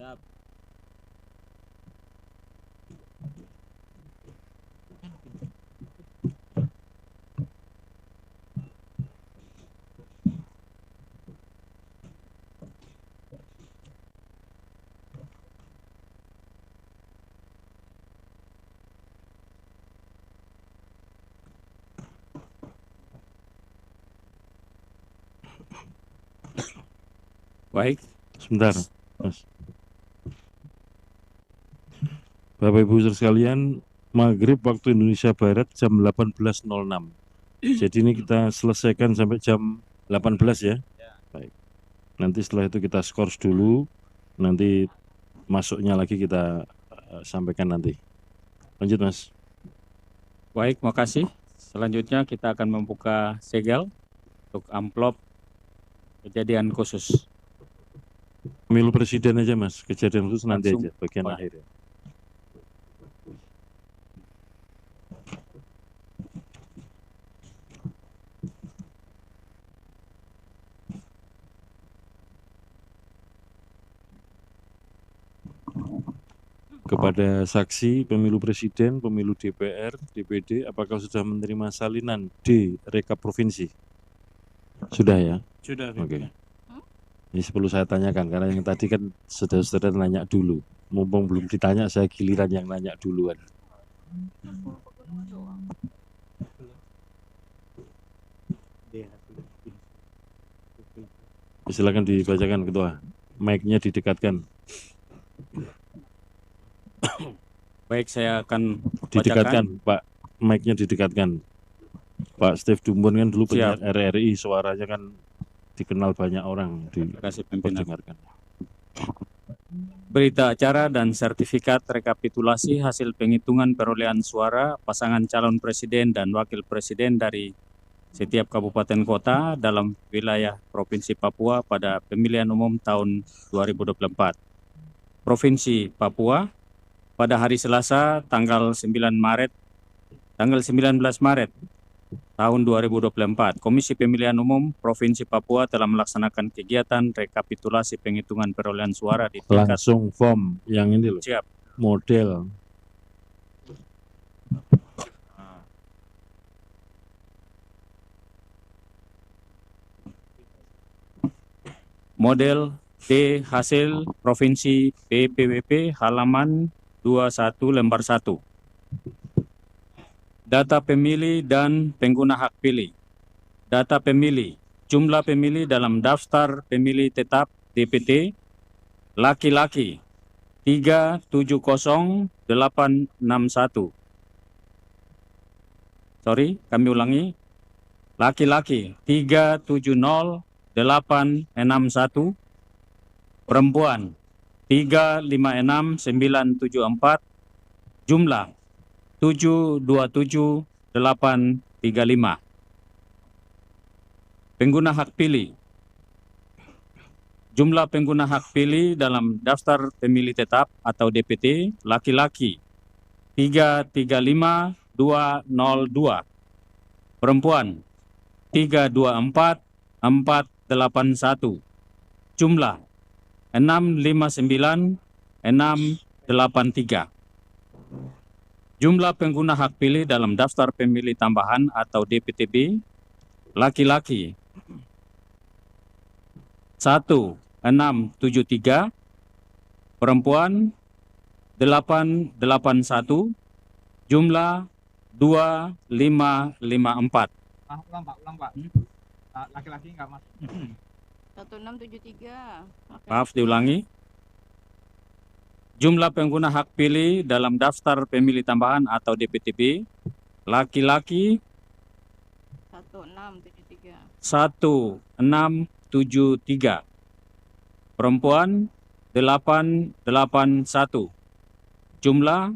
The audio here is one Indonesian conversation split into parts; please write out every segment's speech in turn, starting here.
Siap. Baik, Sebentar, Mas. Bapak Ibu sekalian, maghrib waktu Indonesia Barat jam 18.06. Jadi ini kita selesaikan sampai jam 18 ya. Baik. Nanti setelah itu kita skors dulu. Nanti masuknya lagi kita sampaikan nanti. Lanjut, Mas. baik, makasih. Selanjutnya kita akan membuka segel untuk amplop kejadian khusus. Pemilu presiden aja, Mas. Kejadian khusus nanti Langsung. aja bagian Oh, ya. akhir ya. Kepada saksi pemilu presiden, pemilu DPR, DPD, apakah sudah menerima salinan D rekap provinsi? Sudah ya? Sudah. Oke. Ini perlu saya tanyakan karena yang tadi kan saudara-saudara nanya dulu. Mumpung belum ditanya, saya giliran yang nanya duluan. Silakan dibacakan Ketua. Mic-nya didekatkan. Baik, saya akan Didekatkan, bacakan. Pak. Mic-nya didekatkan. Pak Steve Dumbon kan dulu penyiar Siap. RRI, suaranya kan dikenal banyak orang. Terima kasih, pimpinan. Diperdengarkan. Berita acara dan sertifikat rekapitulasi hasil penghitungan perolehan suara pasangan calon presiden dan wakil presiden dari setiap kabupaten kota dalam wilayah Provinsi Papua pada pemilihan umum tahun 2024. Provinsi Papua pada hari Selasa tanggal 19 Maret tahun 2024, Komisi Pemilihan Umum Provinsi Papua telah melaksanakan kegiatan rekapitulasi penghitungan perolehan suara di tingkat Langsung form yang ini loh, siap. model. Model D hasil Provinsi PPWP halaman 21 lembar 1. Data pemilih dan pengguna hak pilih. Data pemilih. Jumlah pemilih dalam daftar pemilih tetap DPT laki-laki 370861. Sorry, kami ulangi. Laki-laki 370861. Perempuan 356974. Jumlah 727835. Pengguna hak pilih. Jumlah pengguna hak pilih dalam daftar pemilih tetap atau DPT laki-laki 335202. Perempuan 324481. Jumlah 659683. Jumlah pengguna hak pilih dalam daftar pemilih tambahan atau DPTB laki-laki 1673, perempuan 881, jumlah 2554. Ulang Pak. Laki-laki nggak masuk. 1673. Maaf, diulangi. Jumlah pengguna hak pilih dalam daftar pemilih tambahan atau DPTB laki-laki 1673, perempuan 881, jumlah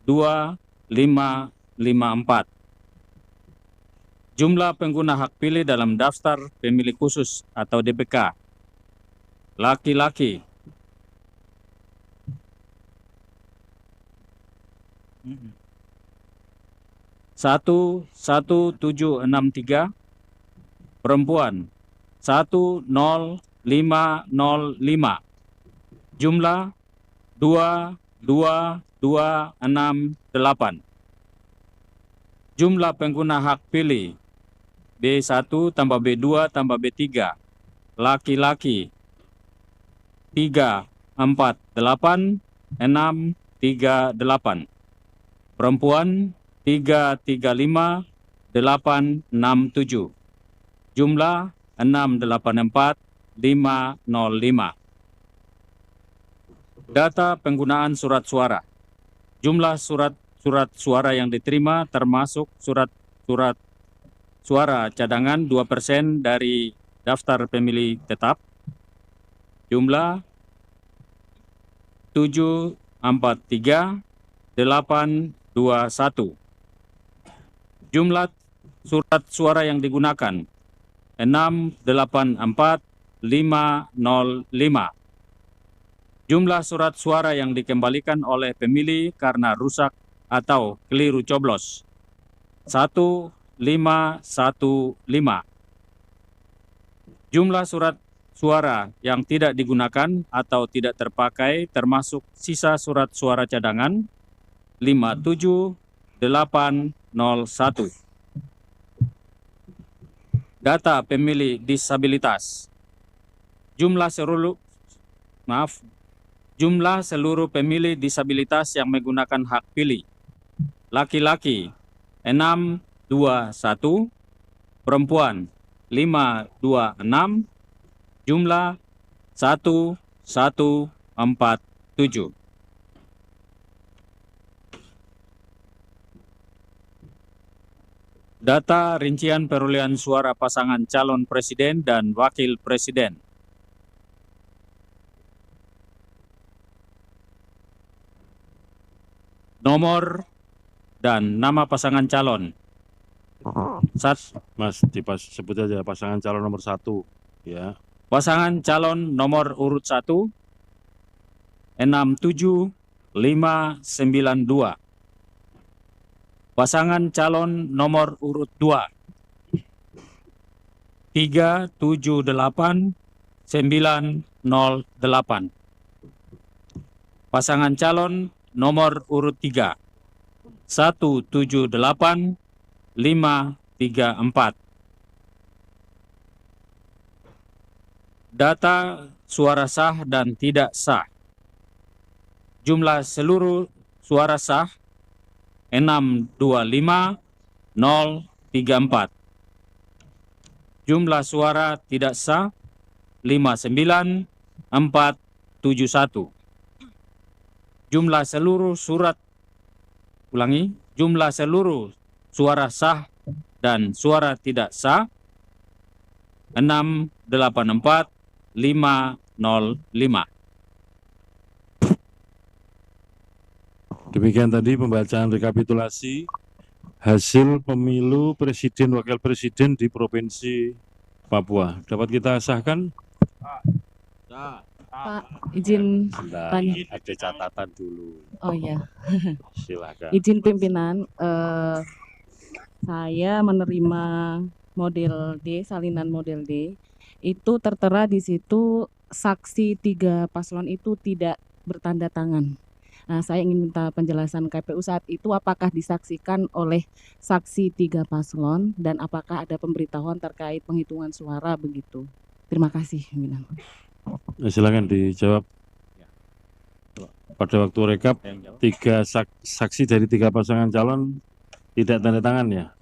2554. Jumlah pengguna hak pilih dalam daftar pemilih khusus atau DPK laki-laki 11763, perempuan 10505, jumlah 2268. Jumlah pengguna hak pilih B1 tambah B2 tambah B3. Laki-laki 348 638. Perempuan 335 867. Jumlah 684 505. Data penggunaan surat suara. Jumlah surat suara yang diterima termasuk surat suara cadangan 2% dari daftar pemilih tetap. Jumlah 743 821. Jumlah surat suara yang digunakan 684 505. Jumlah surat suara yang dikembalikan oleh pemilih karena rusak atau keliru coblos 1515. Jumlah surat suara yang tidak digunakan atau tidak terpakai termasuk sisa surat suara cadangan 57801. Data pemilih disabilitas. Jumlah seluruh pemilih disabilitas yang menggunakan hak pilih. Laki-laki 621, perempuan 526, jumlah 1147. Data rincian perolehan suara pasangan calon presiden dan wakil presiden. Nomor dan nama pasangan calon. Mas, sebut aja pasangan calon nomor 1 ya. Pasangan calon nomor urut 1 67592. Pasangan calon nomor urut 2 378 908. Pasangan calon nomor urut 3 178 534. Data suara sah dan tidak sah. Jumlah seluruh suara sah 625034. Jumlah suara tidak sah 59471. Jumlah seluruh jumlah seluruh suara sah dan suara tidak sah 684505. Demikian tadi pembacaan rekapitulasi hasil pemilu presiden wakil presiden di Provinsi Papua. Dapat kita sahkan? Pak, izin tanya. Ada catatan dulu. Oh ya, Silakan. izin pimpinan. Saya menerima model D, salinan model D. Itu tertera di situ saksi 3 paslon itu tidak bertanda tangan. Nah, saya ingin minta penjelasan KPU saat itu apakah disaksikan oleh saksi 3 paslon dan apakah ada pemberitahuan terkait penghitungan suara begitu. Terima kasih, pimpinan. Silakan dijawab. Pada waktu rekap 3 saksi dari 3 pasangan calon tidak tanda tangan ya,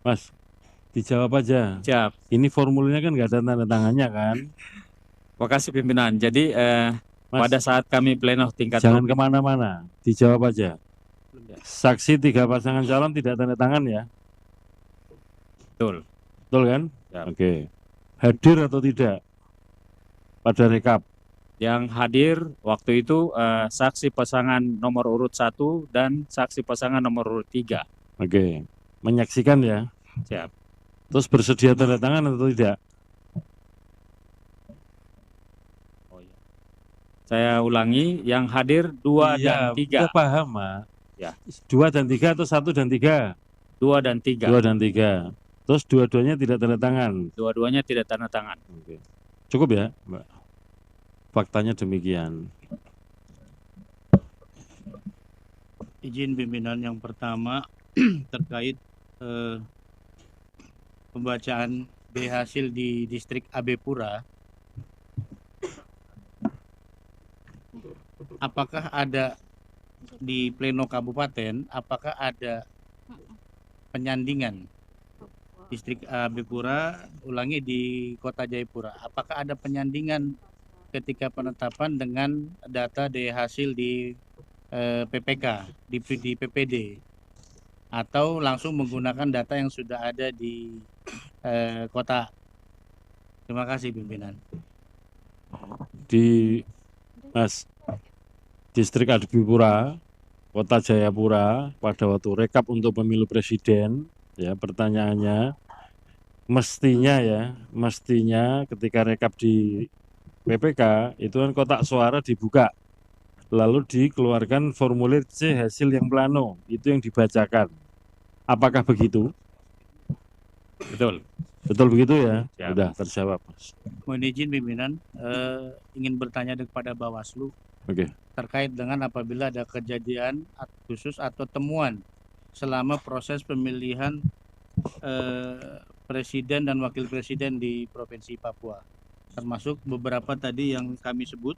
Mas? Dijawab aja. Siap. Ini formulirnya kan nggak ada tanda tangannya kan? Terima kasih pimpinan. Jadi Mas, pada saat kami pleno tingkat jangan kemana-mana, dijawab aja. Saksi 3 pasangan calon tidak tanda tangan ya? betul. Betul kan? Siap. Oke. Hadir atau tidak pada rekap? Yang hadir waktu itu saksi pasangan nomor urut 1 dan saksi pasangan nomor urut 3. Oke. Menyaksikan ya? Siap. Terus bersedia tanda tangan atau tidak? Oh, iya. Saya ulangi, yang hadir 2 dan 3. Kita paham, Mak. Ya. 2 dan 3 atau 1 dan 3? 2 dan 3. 2 dan 3. Terus dua-duanya tidak tanda tangan. Dua-duanya tidak tanda tangan. Oke. Cukup ya, Mbak? faktanya demikian. Izin pimpinan yang pertama terkait pembacaan B hasil di distrik AB Pura. Apakah ada di pleno kabupaten, apakah ada penyandingan distrik AB Pura, ulangi di Kota Jayapura, apakah ada penyandingan ketika penetapan dengan data D hasil di PPK, di PPD, atau langsung menggunakan data yang sudah ada di kota? Terima kasih pimpinan. Di Mas, distrik Adipura, Kota Jayapura, pada waktu rekap untuk pemilu presiden, ya pertanyaannya, mestinya ketika rekap di PPK itu kan kotak suara dibuka, lalu dikeluarkan formulir C hasil yang plano, itu yang dibacakan. Apakah begitu? Betul. Betul begitu ya? Ya. Sudah terjawab, Mas. Mohon izin pimpinan, ingin bertanya kepada Bawaslu Oke. terkait dengan apabila ada kejadian khusus atau temuan selama proses pemilihan presiden dan wakil presiden di Provinsi Papua, termasuk beberapa tadi yang kami sebut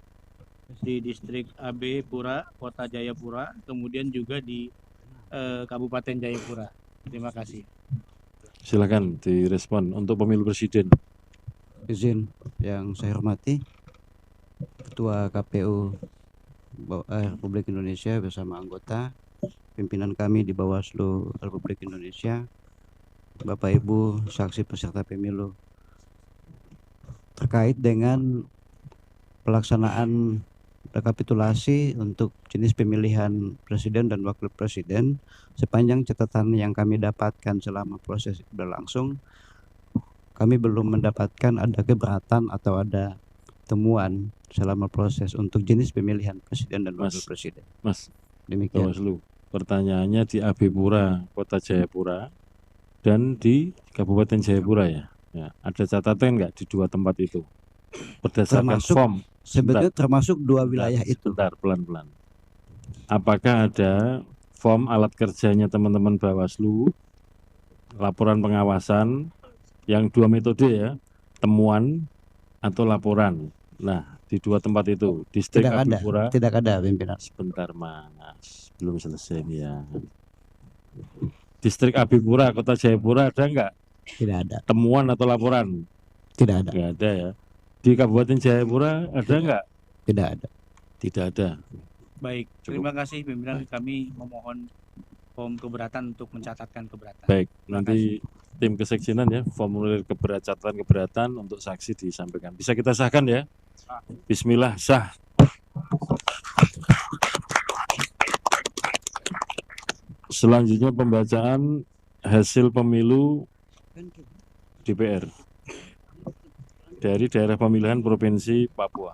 di distrik AB Pura, Kota Jayapura, kemudian juga di Kabupaten Jayapura. Terima kasih. Silakan direspon untuk pemilu presiden. Izin yang saya hormati Ketua KPU Republik Indonesia bersama anggota, pimpinan kami di Bawaslu Republik Indonesia, Bapak Ibu saksi peserta pemilu, terkait dengan pelaksanaan rekapitulasi untuk jenis pemilihan presiden dan wakil presiden, sepanjang catatan yang kami dapatkan selama proses berlangsung, kami belum mendapatkan ada keberatan atau ada temuan selama proses untuk jenis pemilihan presiden dan wakil presiden. Mas, Demikian. Bawaslu, pertanyaannya di AB Pura, Kota Jayapura, dan di Kabupaten Jayapura ya. Ada catatan nggak di dua tempat itu? Berdasarkan Termasuk form. Sebetulnya termasuk dua wilayah itu. Sebentar, pelan-pelan. Apakah ada form alat kerjanya teman-teman Bawaslu, laporan pengawasan, yang dua metode ya, temuan atau laporan. Nah, di dua tempat itu, distrik Tidak ada, Abipura. tidak ada pimpinan. Sebentar Mas, belum selesai ya. Distrik Abipura, Kota Jayapura ada nggak Tidak ada, temuan atau laporan? tidak ada, Nggak ada ya. Di Kabupaten Jayapura ada nggak? tidak ada. Tidak ada. Baik, terima kasih pimpinan. Kami memohon form keberatan untuk mencatatkan keberatan. Baik, nanti tim keseksianan ya, formulir keberatan untuk saksi disampaikan. Bisa kita sahkan ya? Bismillah, sah. Selanjutnya pembacaan hasil pemilu DPR dari daerah pemilihan Provinsi Papua.